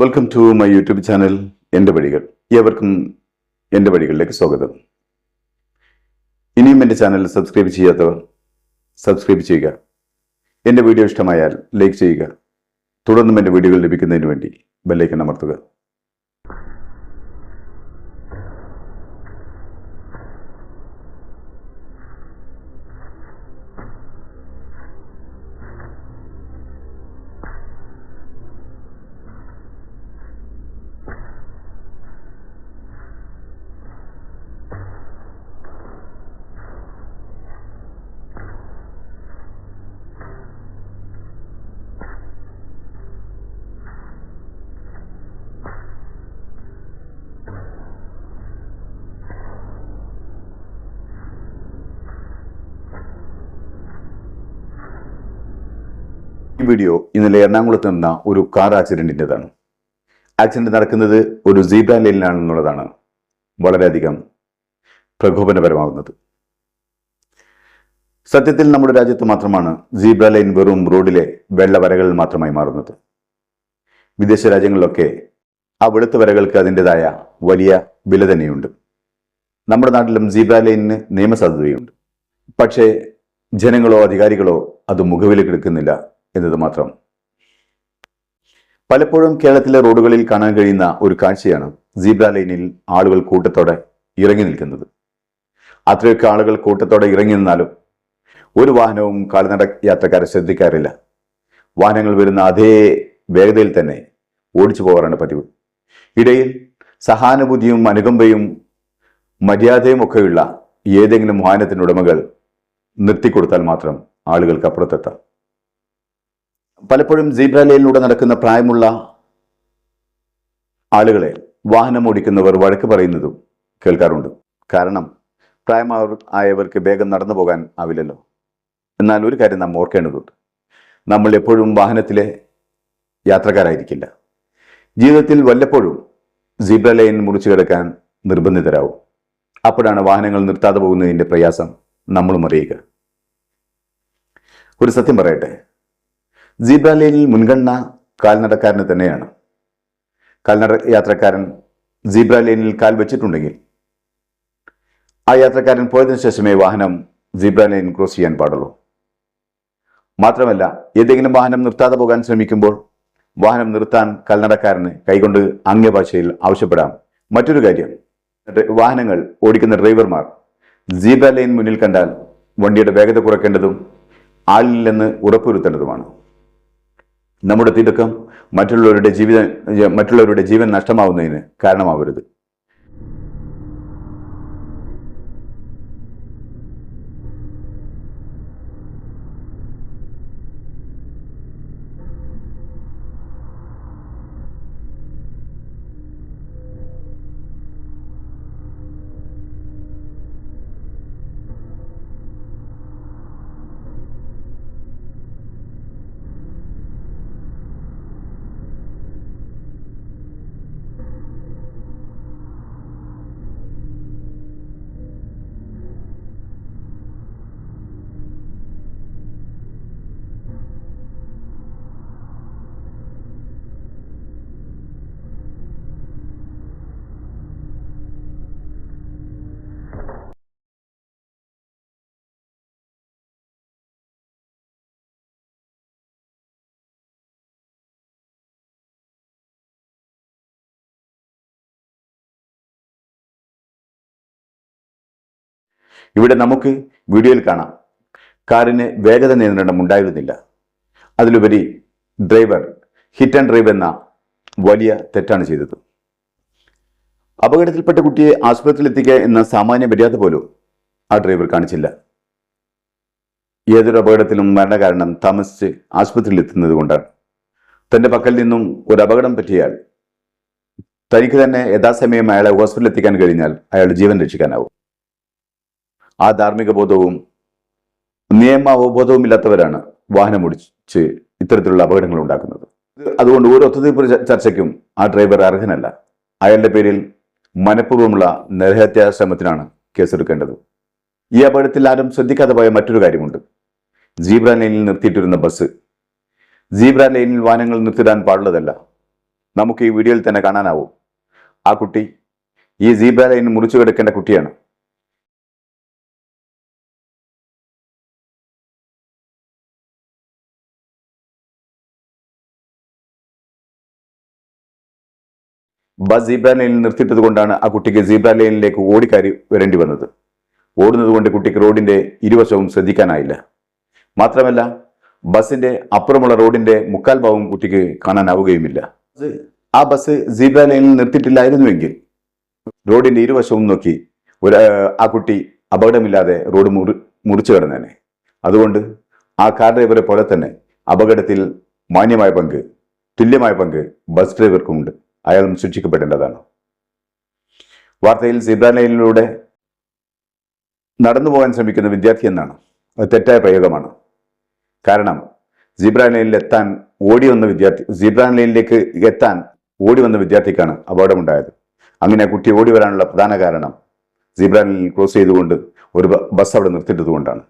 Welcome to my YouTube channel എൻ്റെ വഴികൾ. ഏവർക്കും എൻ്റെ വഴികളിലേക്ക് സ്വാഗതം. ഇനിയും എൻ്റെ ചാനൽ സബ്സ്ക്രൈബ് ചെയ്യാത്തവർ സബ്സ്ക്രൈബ് ചെയ്യുക. എൻ്റെ വീഡിയോ ഇഷ്ടമായാൽ ലൈക്ക് ചെയ്യുക. തുടർന്നും എൻ്റെ വീഡിയോകൾ ലഭിക്കുന്നതിന് വേണ്ടി ബെല്ലൈക്കൺ അമർത്തുക. ഈ വീഡിയോ ഇന്നലെ എറണാകുളത്ത് നടന്ന ഒരു കാർ ആക്സിഡന്റിൻ്റെതാണ്. ആക്സിഡന്റ് നടക്കുന്നത് ഒരു സീബ്ര ലൈനിലാണെന്നുള്ളതാണ് വളരെയധികം പ്രകോപനപരമാവുന്നത്. സത്യത്തിൽ നമ്മുടെ രാജ്യത്ത് മാത്രമാണ് സീബ്ര ലൈൻ വെറും റോഡിലെ വെള്ള വരകൾ മാത്രമായി മാറുന്നത്. വിദേശ രാജ്യങ്ങളിലൊക്കെ ആ വെളുത്ത വരകൾക്ക് അതിൻ്റെതായ വലിയ വില തന്നെയുണ്ട്. നമ്മുടെ നാട്ടിലും സീബ്ര ലൈനിന് നിയമസാധുതയുണ്ട്. പക്ഷേ ജനങ്ങളോ അധികാരികളോ അത് മുഖവിലേക്ക് എടുക്കുന്നില്ല എന്നത് മാത്രം. പലപ്പോഴും കേരളത്തിലെ റോഡുകളിൽ കാണാൻ കഴിയുന്ന ഒരു കാഴ്ചയാണ് സീബ്ര ലൈനിൽ ആളുകൾ കൂട്ടത്തോടെ ഇറങ്ങി നിൽക്കുന്നത്. അത്രയൊക്കെ ആളുകൾ കൂട്ടത്തോടെ ഇറങ്ങി നിന്നാലും ഒരു വാഹനവും കാൽനട യാത്രക്കാരെ ശ്രദ്ധിക്കാറില്ല. വാഹനങ്ങൾ വരുന്ന അതേ വേഗതയിൽ തന്നെ ഓടിച്ചു പോകാറാണ് പതിവ്. ഇടയിൽ സഹാനുഭൂതിയും അനുകമ്പയും മര്യാദയും ഒക്കെയുള്ള ഏതെങ്കിലും വാഹനത്തിൻ്റെ ഉടമകൾ നിർത്തിക്കൊടുത്താൽ മാത്രം ആളുകൾക്ക് അപ്പുറത്തെത്താം. പലപ്പോഴും സീബ്ര ലൈനിലൂടെ നടക്കുന്ന പ്രായമുള്ള ആളുകളെ വാഹനം ഓടിക്കുന്നവർ വഴക്ക് പറയുന്നതും കേൾക്കാറുണ്ട്. കാരണം പ്രായമായവർക്ക് വേഗം നടന്നു പോകാൻ ആവില്ലല്ലോ. എന്നാൽ ഒരു കാര്യം നാം ഓർക്കേണ്ടതുണ്ട്, നമ്മൾ എപ്പോഴും വാഹനത്തിലെ യാത്രക്കാരായിരിക്കില്ല. ജീവിതത്തിൽ വല്ലപ്പോഴും സീബ്ര ലൈൻ മുറിച്ചു കിടക്കാൻ നിർബന്ധിതരാകും. അപ്പോഴാണ് വാഹനങ്ങൾ നിർത്താതെ പോകുന്നതിൻ്റെ പ്രയാസം നമ്മളും അറിയുക. ഒരു സത്യം പറയട്ടെ, സീബ്ര ലൈനിൽ മുൻഗണന കാൽനടക്കാരന് തന്നെയാണ്. കാൽനട യാത്രക്കാരൻ സീബ്ര ലൈനിൽ കാൽ വെച്ചിട്ടുണ്ടെങ്കിൽ ആ യാത്രക്കാരൻ പോയതിനു ശേഷമേ വാഹനം സീബ്ര ലൈൻ ക്രോസ് ചെയ്യാൻ പാടുള്ളൂ. മാത്രമല്ല, ഏതെങ്കിലും വാഹനം നിർത്താതെ പോകാൻ ശ്രമിക്കുമ്പോൾ വാഹനം നിർത്താൻ കാൽനടക്കാരന് കൈകൊണ്ട് ആംഗ്യഭാഷയിൽ ആവശ്യപ്പെടാം. മറ്റൊരു കാര്യം, വാഹനങ്ങൾ ഓടിക്കുന്ന ഡ്രൈവർമാർ സീബ്ര ലൈൻ മുന്നിൽ കണ്ടാൽ വണ്ടിയുടെ വേഗത കുറയ്ക്കേണ്ടതും ആളില്ലെന്ന് ഉറപ്പുവരുത്തേണ്ടതുമാണ്. നമ്മുടെ തിടുക്കം മറ്റുള്ളവരുടെ ജീവൻ നഷ്ടമാവുന്നതിന് കാരണമാവരുത്. ഇവിടെ നമുക്ക് വീഡിയോയിൽ കാണാം, കാറിന് വേഗത നിയന്ത്രണം ഉണ്ടായിരുന്നില്ല. അതിലുപരി ഡ്രൈവർ ഹിറ്റ് ആൻഡ് ഡ്രൈവ് എന്ന വലിയ തെറ്റാണ് ചെയ്തത്. അപകടത്തിൽപ്പെട്ട കുട്ടിയെ ആശുപത്രിയിൽ എത്തിക്കുക എന്ന സാമാന്യ മര്യാദ പോലും ആ ഡ്രൈവർ കാണിച്ചില്ല. ഏതൊരു അപകടത്തിലും മരണകാരണം താമസിച്ച് ആശുപത്രിയിൽ എത്തുന്നത് കൊണ്ടാണ്. തൻ്റെ പക്കൽ നിന്നും ഒരു അപകടം പറ്റിയാൽ തനിക്ക് തന്നെ യഥാസമയം അയാളെ ഹോസ്പിറ്റലിൽ എത്തിക്കാൻ കഴിഞ്ഞാൽ അയാളുടെ ജീവൻ രക്ഷിക്കാനാവും. ആ ധാർമ്മിക ബോധവും നിയമാവബോധവും ഇല്ലാത്തവരാണ് വാഹനം ഓടിച്ച് ഇത്തരത്തിലുള്ള അപകടങ്ങൾ ഉണ്ടാക്കുന്നത്. അതുകൊണ്ട് ഒരു ഒത്തുതീർപ്പ് ചർച്ചയ്ക്കും ആ ഡ്രൈവർ അർഹനല്ല. അയാളുടെ പേരിൽ മനഃപൂർവ്വമുള്ള നരഹത്യാ ശ്രമത്തിനാണ് കേസെടുക്കേണ്ടത്. ഈ അപകടത്തിൽ ആരും ശ്രദ്ധിക്കാതെ പോയ മറ്റൊരു കാര്യമുണ്ട്. സീബ്ര ലൈനിൽ നിർത്തിയിട്ടിരുന്ന ബസ്. സീബ്ര ലൈനിൽ വാഹനങ്ങൾ നിർത്തിയിടാൻ പാടുള്ളതല്ല. നമുക്ക് ഈ വീഡിയോയിൽ തന്നെ കാണാനാവും. ആ കുട്ടി ഈ സീബ്ര ലൈൻ മുറിച്ചു കിടക്കേണ്ട കുട്ടിയാണ്. ബസ് സീബ്ര ലൈനിൽ നിർത്തിയിട്ടത് കൊണ്ടാണ് ആ കുട്ടിക്ക് സീബ്ര ലൈനിലേക്ക് ഓടിക്കയറി വരേണ്ടി വന്നത്. ഓടുന്നത് കൊണ്ട് കുട്ടിക്ക് റോഡിന്റെ ഇരുവശവും ശ്രദ്ധിക്കാനായില്ല. മാത്രമല്ല, ബസിന്റെ അപ്പുറമുള്ള റോഡിന്റെ മുക്കാൽ ഭാഗവും കുട്ടിക്ക് കാണാനാവുകയുമില്ല. ആ ബസ് സീബ്ര ലൈനിൽ നിർത്തിയിട്ടില്ലായിരുന്നുവെങ്കിൽ റോഡിന്റെ ഇരുവശവും നോക്കി ആ കുട്ടി അപകടമില്ലാതെ റോഡ് മുറിച്ചു കിടന്നേനെ. അതുകൊണ്ട് ആ കാർ ഡ്രൈവറെ പോലെ തന്നെ അപകടത്തിൽ മാന്യമായ പങ്ക്, തുല്യമായ പങ്ക് ബസ് ഡ്രൈവർക്കുമുണ്ട്. അയാളും ശിക്ഷിക്കപ്പെടേണ്ടതാണ്. വാർത്തയിൽ സീബ്ര ലൈനിലൂടെ നടന്നു പോകാൻ ശ്രമിക്കുന്ന വിദ്യാർത്ഥി എന്നാണ്. അത് തെറ്റായ പ്രയോഗമാണ്. കാരണം സീബ്ര ലൈനിലേക്ക് എത്താൻ ഓടി വന്ന വിദ്യാർത്ഥിക്കാണ് അപകടമുണ്ടായത്. അങ്ങനെ കുട്ടി ഓടി വരാനുള്ള പ്രധാന കാരണം സീബ്ര ലൈനിൽ ക്രോസ് ചെയ്തുകൊണ്ട് ഒരു ബസ് അവിടെ നിർത്തിയിട്ടതുകൊണ്ടാണ്.